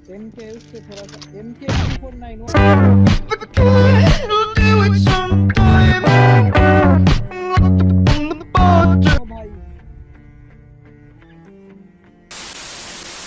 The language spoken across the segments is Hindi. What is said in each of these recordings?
एम के उससे थोड़ा सा एम के 249 भाई।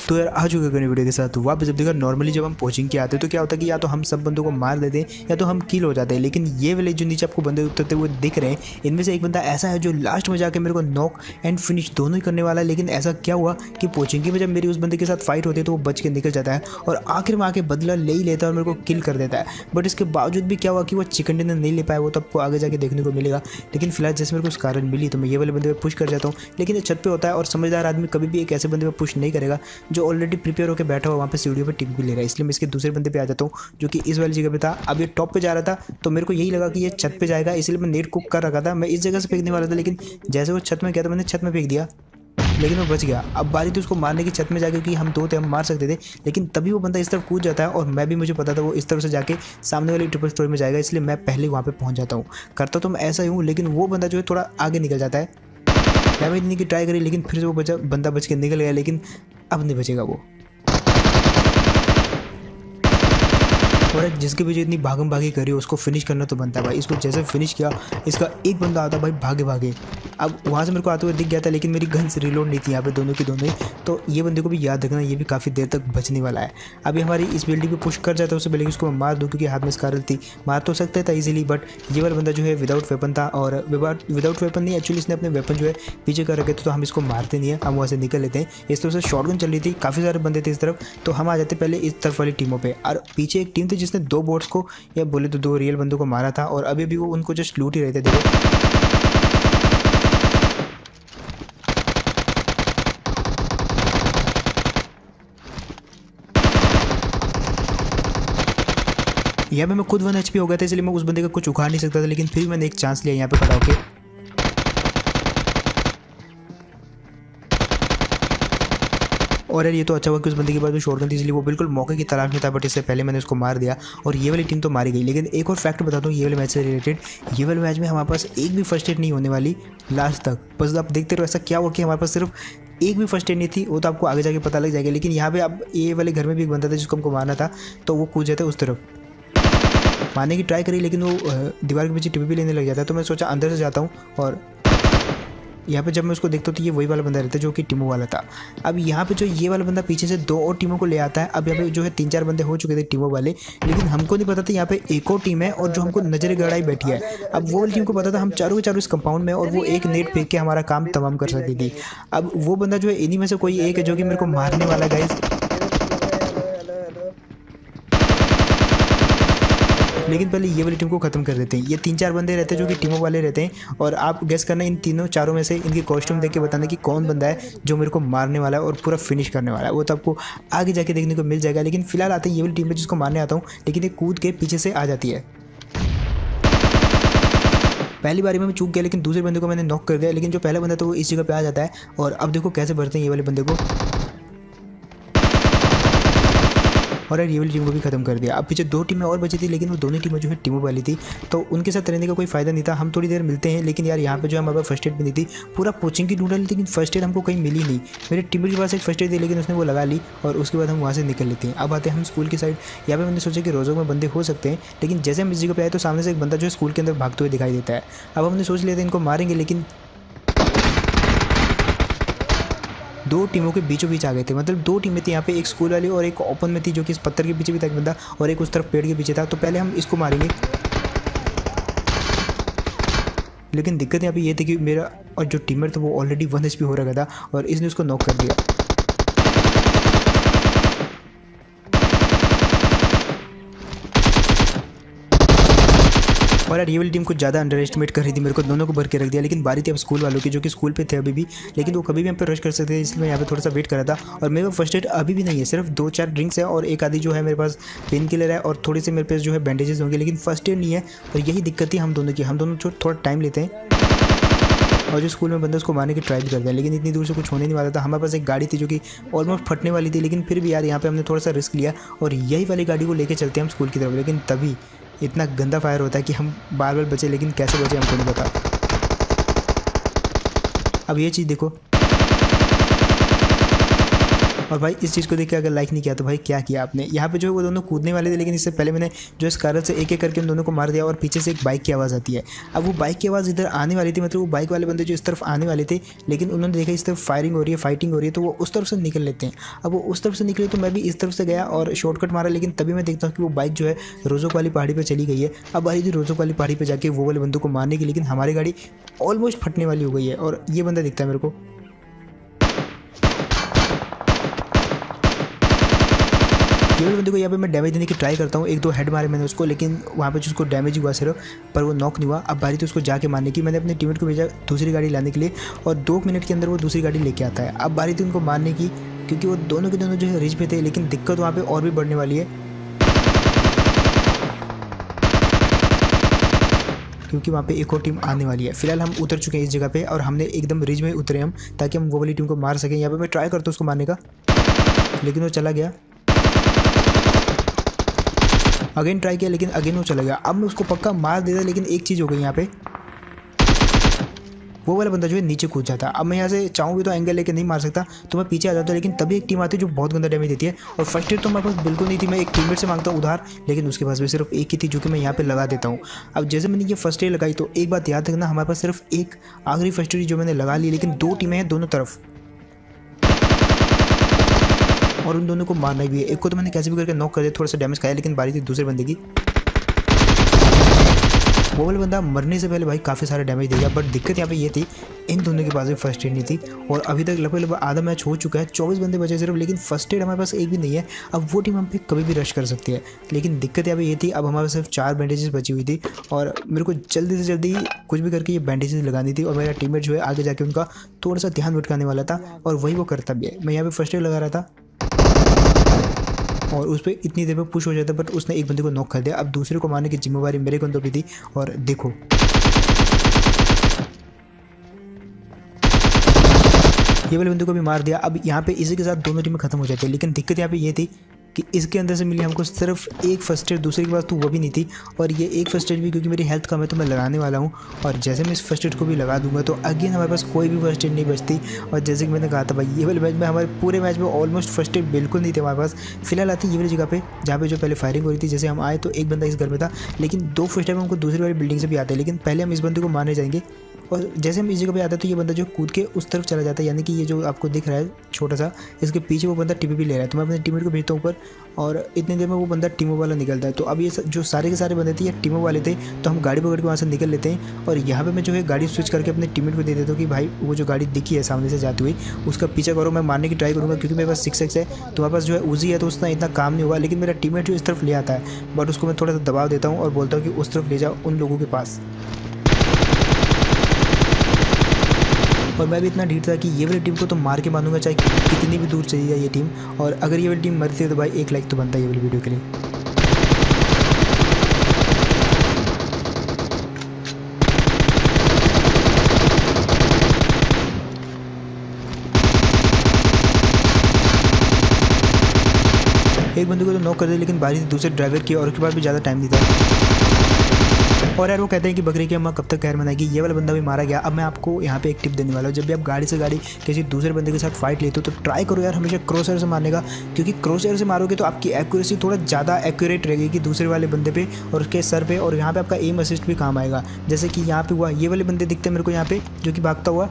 तो यार आ चुके हैं वीडियो के साथ वापस। जब देखा नॉर्मली जब हम कोचिंग के आते हैं तो क्या होता है कि या तो हम सब बंदों को मार देते हैं या तो हम किल हो जाते हैं, लेकिन ये वाले जो नीचे आपको बंदे उतरते हुए दिख रहे हैं इनमें से एक बंदा ऐसा है जो लास्ट में जाके मेरे को नॉक एंड फिनिश दोनों ही करने वाला है। लेकिन ऐसा क्या हुआ कि कोचिंग में जब मेरी उस बंदे के साथ फाइट होती है तो वो बच के निकल जाता है और आखिर में आके बदला ले ही लेता है और मेरे को किल कर देता है। बट इसके बावजूद भी क्या हुआ कि वो चिकन डिनर नहीं ले पाया, वो तो आपको आगे जाके देखने को मिलेगा। लेकिन फिलहाल जैसे मेरे को उस कारण मिली तो मैं ये वाले बंदे पे पुश कर जाता हूँ, लेकिन ये छत पे होता है और समझदार आदमी कभी भी एक ऐसे बंदे पे पुश नहीं करेगा जो ऑलरेडी प्रिपेयर होकर बैठा हुआ वहाँ पे सीढ़ियों पे टिक भी ले रहा है। इसलिए मैं इसके दूसरे बंदे पे आ जाता हूँ जो कि इस वाली जगह पे था। अब ये टॉप पे जा रहा था तो मेरे को यही लगा कि ये छत पे जाएगा, इसलिए मैं नेट कुक कर रखा था। मैं इस जगह से फेंकने वाला था, लेकिन जैसे वो छत में गया तो मैंने छत में फेंक दिया, लेकिन वो बच गया। अब बारी थी उसको मारने की छत में जाके, क्योंकि हम दो थे, हम मार सकते थे। लेकिन तभी वो बंदा इस तरफ कूद जाता है और मैं भी, मुझे पता था वो इस तरफ से जाके सामने वाली ट्रिपल स्टोरी में जाएगा, इसलिए मैं पहले वहाँ पे पहुँच जाता हूँ। करता तो मैं ऐसा ही हूँ, लेकिन वो बंदा जो है थोड़ा आगे निकल जाता है। डैमेज देने की ट्राई करी लेकिन फिर से वो बंदा बच के निकल गया, लेकिन अब नहीं बचेगा वो। और जिसके पीछे इतनी भागम भागी करी उसको फिनिश करना तो बनता है भाई। इसको जैसे फिनिश किया, इसका एक बंदा आता भाई भागे भागे। अब वहाँ से मेरे को आते हुए दिख गया था, लेकिन मेरी गन से रिलोड नहीं थी यहाँ पे दोनों की दोनों ही। तो ये बंदे को भी याद रखना, ये भी काफ़ी देर तक बचने वाला है। अभी हमारी इस बिल्डिंग पे पुश कर जाता है उससे पहले कि उसको मैं मार दूँ, क्योंकि हाथ में स्कारल थी। मार तो सकता था इजीली, बट ये वाला बंदा जो है विदाउट वेपन था। और विदाउट वेपन नहीं, एक्चुअली इसने अपने वेपन जो है पीछे कर रखे थे, तो हम इसको मारते नहीं है, हम वहाँ से निकल लेते हैं। इस तरफ से शॉटगन चल रही थी, काफ़ी सारे बंदे थे इस तरफ, तो हम आ जाते पहले इस तरफ वाली टीमों पर। और पीछे एक टीम थी जिसने दो बोट्स को, या बोले तो दो रियल बंदों को मारा था, और अभी भी वो उनको जस्ट लूट ही रहे थे। देखो यहाँ पे मैं खुद 1 HP हो गया था, इसलिए मैं उस बंदे का कुछ उखाड़ नहीं सकता था, लेकिन फिर मैंने एक चांस लिया यहाँ पे खड़ा होकर। और यार ये तो अच्छा हुआ कि उस बंदे के पास भी शॉटगन थी, इसलिए वो बिल्कुल मौके की तलाश में था, बट इससे पहले मैंने उसको मार दिया और ये वाली टीम तो मारी गई। लेकिन एक और फैक्ट बताता हूँ ये वाले मैच से रिलेटेड, ये वाले मैच में हमारे पास एक भी फर्स्ट एड नहीं होने वाली लास्ट तक। बस आप देखते रहो ऐसा क्या हुआ कि हमारे पास सिर्फ एक भी फर्स्ट एड नहीं थी, वो तो आपको आगे जाके पता लग जाएगा। लेकिन यहाँ पे अब ये वाले घर में भी एक बंदा था जिसको हमको मारना था, तो वो कूद जाता है उस तरफ। मारने की ट्राई करी लेकिन वो दीवार के पीछे टिप भी लेने लग जाता है, तो मैं सोचा अंदर से जाता हूँ। और यहाँ पे जब मैं उसको देखता हूँ तो ये वही वाला बंदा रहता है जो कि टीमों वाला था। अब यहाँ पे जो ये वाला बंदा पीछे से दो और टीमों को ले आता है। अब यहाँ पे जो है 3-4 बंदे हो चुके थे टीमों वाले, लेकिन हमको नहीं पता था यहाँ पे एक और टीम है और जो हमको नजर गड़ाई बैठी है। अब वो वाली टीम को पता था हम चारों के चारों इस कंपाउंड में, और वो एक नेट फेंक के हमारा काम तमाम कर सकती थी। अब वो बंदा जो है इन्हीं में से कोई एक है जो कि मेरे को मारने वाला गाइस। लेकिन पहले ये वाली टीम को खत्म कर देते हैं। ये 3-4 बंदे रहते हैं जो कि टीमों वाले रहते हैं, और आप गेस करना इन तीनों चारों में से इनके कॉस्ट्यूम देख के बताना कि कौन बंदा है जो मेरे को मारने वाला है और पूरा फिनिश करने वाला है। वो तो आपको आगे जाके देखने को मिल जाएगा। लेकिन फिलहाल आते हैं ये वाली टीम में जिसको मारने आता हूँ, लेकिन ये कूद के पीछे से आ जाती है। पहली बारी में मैं चूक गया, लेकिन दूसरे बंदे को मैंने नॉक कर दिया। लेकिन जो पहला बंदा था वो इस जगह पे आ जाता है, और अब देखो कैसे भरते हैं ये वाले बंदे को। और यार ये वाली टीम को भी खत्म कर दिया। अब पीछे 2 टीमें और बची थी, लेकिन वो दोनों टीमें जो है टीमों वाली थी, तो उनके साथ रहने का कोई फायदा नहीं था। हम थोड़ी देर मिलते हैं, लेकिन यार यहाँ पे जो हमारे पास फर्स्ट एड भी नहीं थी। पूरा कोचिंग की ढूंढा ली, लेकिन फर्स्ट एड हमको कहीं मिली नहीं। मेरे टीम के पास एक फर्स्ट एड थी, लेकिन उसने वो लगा ली, और उसके बाद हम वहाँ से निकल लेते हैं। अब आते हैं हम स्कूल की साइड। यहाँ पे मैंने सोचा कि रोज़ों में बंदे हो सकते हैं, लेकिन जैसे हम इस जगह पे आए तो सामने से एक बंदा जो है स्कूल के अंदर भागते हुए दिखाई देता है। अब हमने सोच लिया था इनको मारेंगे, लेकिन 2 टीमों के बीचों बीच आ गए थे। मतलब 2 टीमें थी यहाँ पे, एक स्कूल वाली और एक ओपन में थी, जो कि इस पत्थर के पीछे भी था एक बंदा, और एक उस तरफ पेड़ के पीछे था। तो पहले हम इसको मारेंगे, लेकिन दिक्कत यहाँ पे ये थी कि मेरा और जो टीममेट था वो ऑलरेडी 1 HP हो रखा था, और इसने उसको नॉक कर दिया। और यार ये वाली टीम कुछ ज़्यादा अंडर एस्टिमेट कर रही थी मेरे को, दोनों को भर के रख दिया। लेकिन बारी थी अब स्कूल वालों की, जो कि स्कूल पे थे अभी भी, लेकिन वो कभी भी हम पे रश कर सकते थे, इसलिए मैं यहाँ पे थोड़ा सा वेट कर रहा था। और मेरे पास फर्स्ट एड अभी भी नहीं है, सिर्फ 2-4 ड्रिंक्स है, और एक आधी जो है मेरे पास पेन किलर है, और थोड़ी सी मेरे पास जो है बैंडेजेस होंगे, लेकिन फर्स्ट एड नहीं है। और यही दिक्कत थी हम दोनों की, हम दोनों थोड़ा टाइम लेते हैं, और जो स्कूल में बंदे उसको मारने की ट्राई भी करते हैं। लेकिन इतनी दूर से कुछ होने नहीं वाला था। हमारे पास एक गाड़ी थी जो कि ऑलमोस्ट फटने वाली थी, लेकिन फिर भी यार यहाँ पे हमने थोड़ा सा रिस्क लिया, और यही वाली गाड़ी को लेके चलते हैं हम स्कूल की तरफ। लेकिन तभी इतना गंदा फायर होता है कि हम बार बार बचे, लेकिन कैसे बचे हमको नहीं पता। अब ये चीज़ देखो, और भाई इस चीज़ को देख के अगर लाइक नहीं किया तो भाई क्या किया आपने। यहाँ पे जो है वो दोनों कूदने वाले थे, लेकिन इससे पहले मैंने जो इस कारल से एक एक करके उन दोनों को मार दिया और पीछे से एक बाइक की आवाज़ आती है। अब वो बाइक की आवाज़ इधर आने वाली थी, मतलब वो बाइक वाले बंदे जो इस तरफ आने वाले थे, लेकिन उन्होंने देखा इस तरफ फायरिंग हो रही है, फाइटिंग हो रही है, तो वो उस तरफ से निकल लेते हैं। अब वो उस तरफ से निकले तो मैं भी इस तरफ से गया और शॉर्टकट मारा, लेकिन तभी मैं देखता हूँ कि वो बाइक जो है रोजोक वाली पहाड़ी पर चली गई है। अब बारी थी रोजोक वाली पहाड़ी पर जाके वो वाले बंदों को मारने की, लेकिन हमारी गाड़ी ऑलमोस्ट फटने वाली हो गई है और ये बंदा दिखता है मेरे को। केवल बंदे को यहाँ पे मैं डैमेज देने की ट्राई करता हूँ, एक दो हेड मारे मैंने उसको, लेकिन वहाँ पे उसको डैमेज हुआ सिर्फ, पर वो नॉक नहीं हुआ। अब बारी तो उसको जाके मारने की। मैंने अपने टीममेट को भेजा दूसरी गाड़ी लाने के लिए और 2 मिनट के अंदर वो दूसरी गाड़ी लेके आता है। अब बारी थी उनको मारने की, क्योंकि वो दोनों के दोनों जो है रिज पे थे, लेकिन दिक्कत वहाँ पर और भी बढ़ने वाली है, क्योंकि वहाँ पे एक और टीम आने वाली है। फिलहाल हम उतर चुके हैं इस जगह पे और हमने एकदम रिज में उतरे हम, ताकि हम वो वाली टीम को मार सकें। यहाँ पे मैं ट्राई करता हूँ उसको मारने का, लेकिन वो चला गया। अगेन ट्राई किया, लेकिन अगेन वो चला गया। अब मैं उसको पक्का मार देता, लेकिन एक चीज़ हो गई यहाँ पे, वो वाला बंदा जो है नीचे कूद जाता। अब मैं यहाँ से चाहूँ भी तो एंगल लेके नहीं मार सकता, तो मैं पीछे आ जाता, लेकिन तभी एक टीम आती है जो बहुत गंदा डैमेज देती है। और फर्स्ट एड तो मेरे पास बिल्कुल नहीं थी, मैं एक टीममेट से मांगता हूँ उधार, लेकिन उसके पास भी सिर्फ एक ही थी, जो कि मैं यहाँ पे लगा देता हूँ। अब जैसे मैंने ये फर्स्ट एड लगाई, तो एक बात याद रखना, हमारे पास सिर्फ एक आखिरी फर्स्ट एड जो मैंने लगा ली, लेकिन 2 टीमें हैं दोनों तरफ और उन दोनों को मारना भी है। एक को तो मैंने कैसे भी करके नॉक कर दिया, थोड़ा सा डैमेज खाया, लेकिन बारी थी दूसरे बंदे की। वो वाला बंदा मरने से पहले भाई काफ़ी सारा डैमेज देगा, बट दिक्कत यहाँ पे ये थी, इन दोनों के पास भी फर्स्ट एड नहीं थी। और अभी तक लगभग आधा मैच हो चुका है, 24 बंदे बचे सिर्फ, लेकिन फर्स्ट एड हमारे पास एक भी नहीं है। अब वो टीम हम पे कभी भी रश कर सकती है, लेकिन दिक्कत यहाँ पे ये थी, अब हमारे पास सिर्फ 4 बैंडेजेस बची हुई थी और मेरे को जल्दी से जल्दी कुछ भी करके ये बैंडेजेस लगानी थी। और मेरा टीममेट जो है आगे जाके उनका थोड़ा सा ध्यान भटकाने वाला था, और वही वो करता भी है। मैं यहाँ पे फर्स्ट एड लगा रहा था और उस पर इतनी देर में पुश हो जाता, बट उसने एक बंदे को नॉक कर दिया। अब दूसरे को मारने की जिम्मेवारी मेरे को भी थी, और देखो ये वाले बंदे को भी मार दिया। अब यहाँ पे इसी के साथ दोनों टीमें खत्म हो जाती है, लेकिन दिक्कत यहाँ पे ये थी कि इसके अंदर से मिली हमको सिर्फ एक फर्स्ट एड, दूसरे के पास तो वो भी नहीं थी। और ये एक फर्स्ट एड भी क्योंकि मेरी हेल्थ कम है तो मैं लगाने वाला हूँ, और जैसे मैं इस फर्स्ट एड को भी लगा दूंगा तो अगेन हमारे पास कोई भी फर्स्ट एड नहीं बचती। और जैसे कि मैंने कहा था भाई, ये वाले मैच में हमारे पूरे मैच में ऑलमोस्ट फर्स्ट एड बिल्कुल नहीं थे हमारे पास। फिलहाल आती है ये वाली जगह पे, जहाँ पे जो पहले फायरिंग हो रही थी। जैसे हम आए तो एक बंदा इस घर में था, लेकिन 2 फर्स्ट एड हमको दूसरी वाली बिल्डिंग से भी आते हैं, लेकिन पहले हम इस बंदे को मारने जाएंगे। और जैसे हम इस जगह पे आते हैं तो ये बंदा जो कूद के उस तरफ चला जाता है, यानी कि ये जो आपको दिख रहा है छोटा सा, इसके पीछे वो बंदा टीपीपी ले रहा है। तो मैं अपने टीममेट को भेजता हूँ ऊपर, और इतनी देर में वो बंदा टीमो वाला निकलता है। तो अब ये जो सारे के सारे बंदे थे ये टीमो वाले थे, तो हम गाड़ी पकड़ के वहाँ से निकल लेते हैं। और यहाँ पे मैं जो है गाड़ी स्विच करके अपने टीममेट को दे देता हूँ कि भाई वो जो गाड़ी दिखी है सामने से जाती हुई, उसका पीछा करो, मैं मारने की ट्राई करूँगा, क्योंकि मेरे पास 6x है। तो मेरे पास जो है उजी है, तो उसका इतना काम नहीं होगा। लेकिन मेरा टीममेट जो इस तरफ ले आता है, बट उसको मैं थोड़ा सा दबाव देता हूँ और बोलता हूँ कि उस तरफ ले जाओ उन लोगों के पास। और मैं भी इतना ढीठ था कि ये वाली टीम को तो मार के मानूंगा, चाहे कितनी भी दूर चली जाए ये टीम। और अगर ये वाली टीम मरती है तो भाई 1 लाइक तो बनता है ये वाली वीडियो के लिए। एक बंदे को तो नॉक कर दिया, लेकिन बारी दूसरे ड्राइवर की, और उसके बाद भी ज़्यादा टाइम नहीं था। और यार वो कहते हैं कि बकरी की अम्मा कब तक खैर मनाएगी, ये वाला बंदा भी मारा गया। अब मैं आपको यहाँ पे एक टिप देने वाला हूँ, जब भी आप गाड़ी से गाड़ी किसी दूसरे बंदे के साथ फाइट लेते हो तो ट्राई करो यार हमेशा क्रॉसर से मारने का, क्योंकि क्रॉसर से मारोगे तो आपकी एक्यूरेसी थोड़ा ज़्यादा एक्यूरेट रहेगी कि दूसरे वाले बंदे पे और उसके सर पे, और यहाँ पे आपका एम असिस्ट भी काम आएगा। जैसे कि यहाँ पे हुआ, ये वाले बंदे दिखते हैं मेरे को यहाँ पे जो कि भागता हुआ।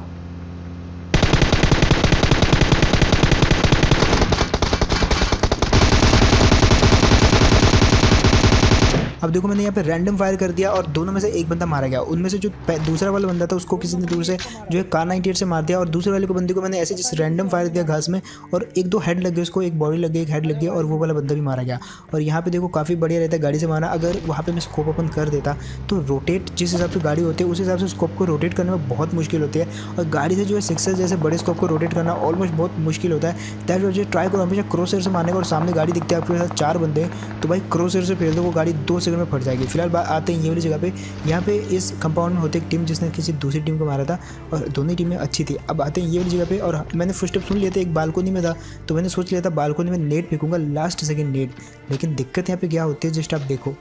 अब देखो मैंने यहाँ पे रैंडम फायर कर दिया और दोनों में से एक बंदा मारा गया। उनमें से जो दूसरा वाला बंदा था उसको किसी ने दूर से जो है कार 98 से मार दिया, और दूसरे वाले को बंदे को मैंने ऐसे जैसे रैंडम फायर दिया घास में, और 1-2 हेड लग गए उसको, एक बॉडी लग गई, एक हेड लग गया, और वो वाला बंदा भी मारा गया। और यहाँ पे देखो काफ़ी बढ़िया रहता है गाड़ी से मारना। अगर वहाँ पर मैं स्कोप ओपन कर देता तो रोटेट जिस हिसाब से गाड़ी होती है उस हिसाब से स्कोप को रोटेट करने में बहुत मुश्किल होती है, और गाड़ी से जो है 6 जैसे बड़े स्कोप को रोटेट करना ऑलमोस्ट बहुत मुश्किल होता है। दैट वजह ट्राई करो हमेशा क्रॉसर से मारने का, और सामने गाड़ी दिखती है आपके साथ 4 बंदे, तो भाई क्रॉसर से फेल दो, वो गाड़ी 2 सेकंड में फट जाएगी। फिलहाल आते हैं ये वाली जगह पे। यहाँ पे इस कंपाउंड में होती एक टीम जिसने किसी दूसरी टीम को मारा था, और दोनों टीमें अच्छी थी। अब आते हैं ये वाली जगह पे, और मैंने फर्स्ट स्टेप सुन लिया था, एक बालकोनी में था, तो मैंने सोच लिया था बालकोनी में नेट फेंकूंगा, लास्ट सेकंड नेट। लेकिन दिक्कत यहाँ पे क्या होती है जस्ट आप देखो,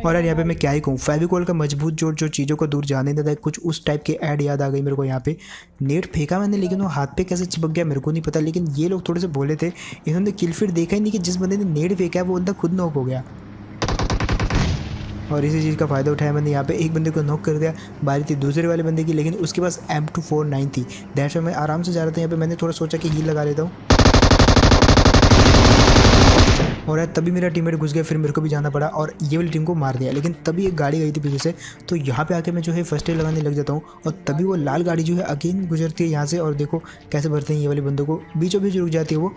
और यार यहाँ पे मैं क्या ही कहूँ, फेविकोल का मजबूत जोड़ जो चीज़ों को दूर जाने देता है, कुछ उस टाइप के ऐड याद आ गई मेरे को। यहाँ पे नेट फेंका मैंने, लेकिन वो हाथ पे कैसे चिपक गया मेरे को नहीं पता, लेकिन ये लोग थोड़े से बोले थे, इन्होंने किल फीड देखा ही नहीं कि जिस बंदे ने नेट फेंका है वो बंदा खुद नॉक हो गया। और इसी चीज़ का फ़ायदा उठाया मैंने, यहाँ पे एक बंदे को नॉक कर दिया। बारी थी दूसरे वाले बंदे की, लेकिन उसके पास M249 थी। दैट्स व्हाई मैं आराम से जा रहा था यहाँ पे। मैंने थोड़ा सोचा कि हील लगा लेता हूँ, और यार तभी मेरा टीममेट घुस गया, फिर मेरे को भी जाना पड़ा और ये वाली टीम को मार दिया। लेकिन तभी एक गाड़ी गई थी पीछे से, तो यहाँ पे आके मैं जो है फर्स्ट एड लगाने लग जाता हूँ, और तभी वो लाल गाड़ी जो है अगेन गुजरती है यहाँ से, और देखो कैसे भरते हैं ये वाले बंदों को, बीचों बीच रुक जाती है वो।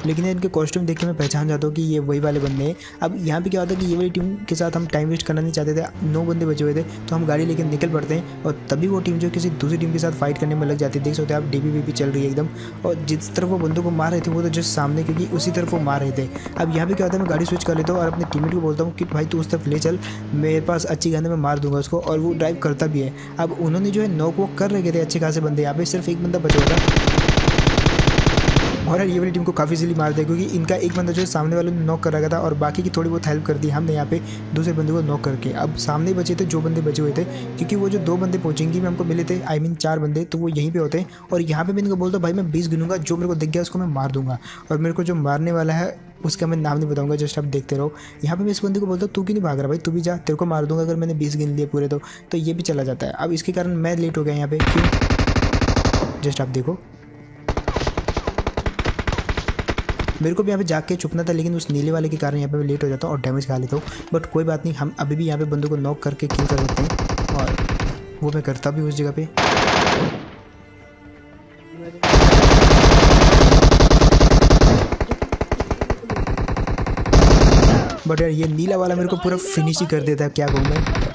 लेकिन इनके कॉस्ट्यूम देख के मैं पहचान जाता हूँ कि ये वही वाले बंदे हैं। अब यहाँ पे क्या होता है कि ये वाली टीम के साथ हम टाइम वेस्ट करना नहीं चाहते थे, 9 बंदे बचे हुए थे, तो हम गाड़ी लेकर निकल पड़ते हैं, और तभी वो टीम जो किसी दूसरी टीम के साथ फाइट करने में लग जाती है। देख सकते हैं आप, DPVP चल रही है एकदम, और जिस तरफ वो बंदों को मार रहे थे वो तो जस्ट सामने, क्योंकि उसी तरफ वो मार रहे थे। अब यहाँ पे क्या होता है, मैं गाड़ी स्विच कर लेता हूँ और अपने टीममेट को बोलता हूँ कि भाई तू उस तरफ ले चल, मेरे पास अच्छी गन है, मैं मार दूंगा उसको, और वो ड्राइव करता भी है। अब उन्होंने जो है नॉक वॉक कर रहे थे अच्छे खासे बंदे, यहाँ पे सिर्फ एक बंदा बचा हुआ था, और ये वाली टीम को काफ़ी इजीली मार दिया, क्योंकि इनका एक बंदा जो है सामने वाले ने नॉक कर रखा था, और बाकी की थोड़ी बहुत हेल्प कर दी हमने यहाँ पे दूसरे बंदे को नॉक करके। अब सामने बचे थे जो बंदे बचे हुए थे, क्योंकि वो जो 2 बंदे कोचिंग में हमको मिले थे, आई मीन 4 बंदे, तो वो यहीं पे होते हैं। और यहाँ पे मैं इनको बोलता भाई मैं 20 गिनूंगा, जो मेरे को दिख गया उसको मैं मार दूंगा, और मेरे को जो मारने वाला है उसका मैं नाम नहीं बताऊंगा, जस्ट आप देखते रहो। यहाँ पे मैं इस बंदे को बोलता हूँ तू क्यों नहीं भाग रहा भाई, तू भी जा, तेरे को मार दूंगा अगर मैंने 20 गिन लिए पूरे तो ये भी चला जाता है। अब इसके कारण मैं लेट हो गया यहाँ पे, क्यों जस्ट आप देखो, मेरे को भी यहाँ पे जाके छुपना था, लेकिन उस नीले वाले के कारण यहाँ पे मैं लेट हो जाता हूँ और डैमेज खा लेता हूँ। बट कोई बात नहीं, हम अभी भी यहाँ पे बंदों को नॉक करके किल कर सकते हैं, और वो मैं करता भी उस जगह पे। बट यार ये नीला वाला मेरे को पूरा फिनिश ही कर देता है, क्या कहूँ मैं।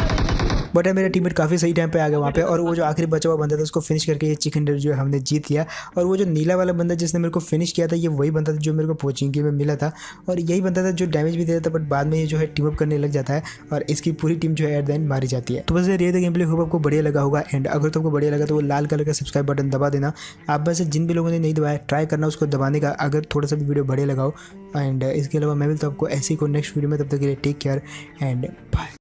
बट यार मेरा टीममेट काफ़ी सही टाइम पे आ गया वहाँ पे, और वो जो आखिरी बचा हुआ बंदा था उसको फिनिश करके ये चिकन डिनर जो है हमने जीत लिया। और वो जो नीला वाला बंदा जिसने मेरे को फिनिश किया था, ये वही बंदा था जो मेरे को कोचिंग में मिला था, और यही बंदा था जो डैमेज भी देता था, बट बाद में ये जो है टीम अप करने लग जाता है, और इसकी पूरी टीम जो है एट द एंड मारी जाती है। तो बस यार ये गेम प्ले होप आपको बढ़िया लगा होगा, एंड अगर तुमको बढ़िया लगा तो वो लाल कलर का सब्सक्राइब बटन दबा देना। आप में से जिन भी लोगों ने नहीं दबाया, ट्राई करना उसको दबाने का, अगर थोड़ा सा भी वीडियो बढ़िया लगा हो। एंड इसके अलावा मैं मिलता हूँ आपको ऐसी को नेक्स्ट वीडियो में, तब तक के लिए टेक केयर एंड बाय।